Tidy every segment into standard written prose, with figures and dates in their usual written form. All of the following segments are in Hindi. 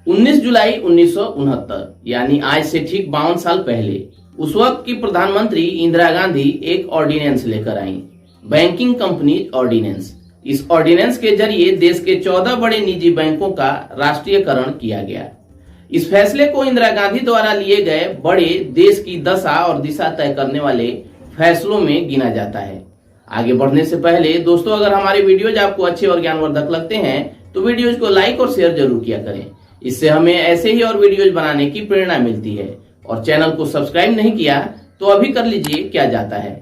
19 जुलाई 1969 यानी आज से ठीक 52 साल पहले उस वक्त की प्रधानमंत्री इंदिरा गांधी एक ऑर्डिनेंस लेकर आई, बैंकिंग कंपनी ऑर्डिनेंस। इस ऑर्डिनेंस के जरिए देश के 14 बड़े निजी बैंकों का राष्ट्रीयकरण किया गया। इस फैसले को इंदिरा गांधी द्वारा लिए गए बड़े देश की दशा और दिशा तय करने वाले फैसलों में गिना जाता है। आगे बढ़ने से पहले दोस्तों, अगर हमारे वीडियोज आपको अच्छे और ज्ञानवर्धक लगते हैं तो वीडियोज को लाइक और शेयर जरूर किया करें। इससे हमें ऐसे ही और वीडियोज बनाने की प्रेरणा मिलती है। और चैनल को सब्सक्राइब नहीं किया तो अभी कर लीजिए, क्या जाता है।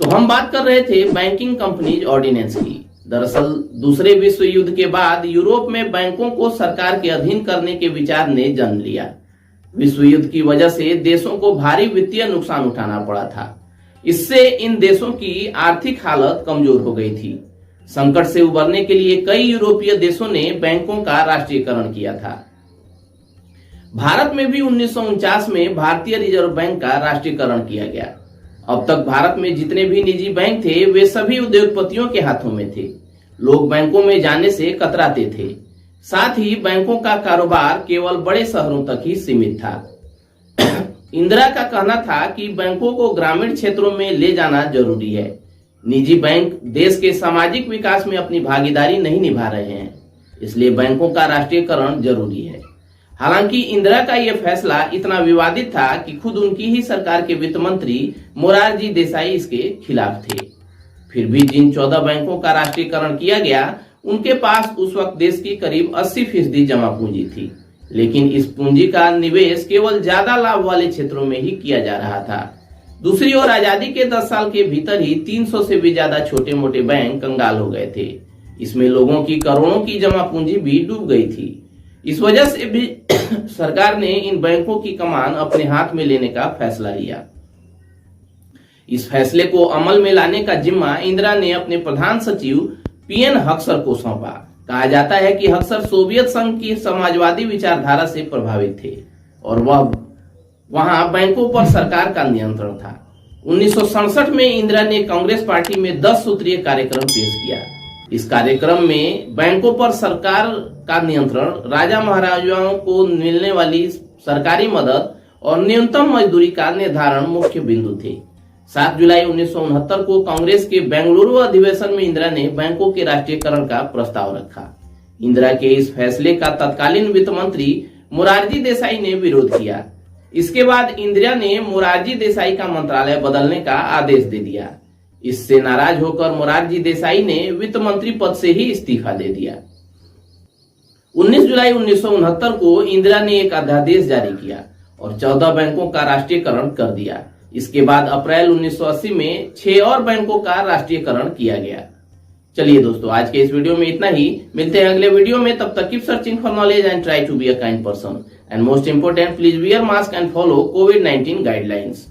तो हम बात कर रहे थे बैंकिंग कंपनीज ऑर्डिनेंस की। दरअसल दूसरे विश्व युद्ध के बाद यूरोप में बैंकों को सरकार के अधीन करने के विचार ने जन्म लिया। विश्व युद्ध की वजह से देशों को भारी वित्तीय नुकसान उठाना पड़ा था। इससे इन देशों की आर्थिक हालत कमजोर हो गई थी। संकट से उबरने के लिए कई यूरोपीय देशों ने बैंकों का राष्ट्रीयकरण किया था। भारत में भी 1949 में भारतीय रिजर्व बैंक का राष्ट्रीयकरण किया गया। अब तक भारत में जितने भी निजी बैंक थे वे सभी उद्योगपतियों के हाथों में थे। लोग बैंकों में जाने से कतराते थे। साथ ही बैंकों का कारोबार केवल बड़े शहरों तक ही सीमित था। इंदिरा का कहना था कि बैंकों को ग्रामीण क्षेत्रों में ले जाना जरूरी है। निजी बैंक देश के सामाजिक विकास में अपनी भागीदारी नहीं निभा रहे हैं, इसलिए बैंकों का राष्ट्रीयकरण जरूरी है। हालांकि इंदिरा का यह फैसला इतना विवादित था कि खुद उनकी ही सरकार के वित्त मंत्री मोरारजी देसाई इसके खिलाफ थे। फिर भी जिन 14 बैंकों का राष्ट्रीयकरण किया गया उनके पास उस वक्त देश की करीब 80% जमा पूंजी थी, लेकिन इस पूंजी का निवेश केवल ज्यादा लाभ वाले क्षेत्रों में ही किया जा रहा था। दूसरी ओर आजादी के 10 साल के भीतर ही 300 से भी ज्यादा छोटे मोटे बैंक कंगाल हो गए थे। इसमें लोगों की करोड़ों की जमा पूंजी भी डूब गई थी। इस वजह से भी सरकार ने इन बैंकों की कमान अपने हाथ में लेने का फैसला लिया। इस फैसले को अमल में लाने का जिम्मा इंदिरा ने अपने प्रधान सचिव पीएन हक्सर को सौंपा। कहा जाता है कि हक्सर सोवियत संघ की समाजवादी विचारधारा से प्रभावित थे और वह वहां बैंकों पर सरकार का नियंत्रण था। 1967 में इंदिरा ने कांग्रेस पार्टी में 10 सूत्रीय कार्यक्रम पेश किया। इस कार्यक्रम में बैंकों पर सरकार का नियंत्रण, राजा महाराजाओं को मिलने वाली सरकारी मदद और न्यूनतम मजदूरी का निर्धारण मुख्य बिंदु थे। 7 जुलाई 1969 को कांग्रेस के बेंगलुरु अधिवेशन में इंदिरा ने बैंकों के राष्ट्रीयकरण का प्रस्ताव रखा। इंदिरा के इस फैसले का तत्कालीन वित्त मंत्री मोरारजी देसाई ने विरोध किया। इसके बाद इंदिरा ने मोरारजी देसाई का मंत्रालय बदलने का आदेश दे दिया। इससे नाराज होकर मोरारजी देसाई ने वित्त मंत्री पद से ही इस्तीफा दे दिया। 19 जुलाई 1969 को इंदिरा ने एक अध्यादेश जारी किया और 14 बैंकों का राष्ट्रीयकरण कर दिया। इसके बाद अप्रैल 1980 में 6 और बैंकों का राष्ट्रीयकरण किया गया। चलिए दोस्तों, आज के इस वीडियो में इतना ही। मिलते हैं अगले वीडियो में। तब तक keep searching for knowledge and try to be a kind person, and most important, please wear mask and follow कोविड-19 गाइडलाइंस।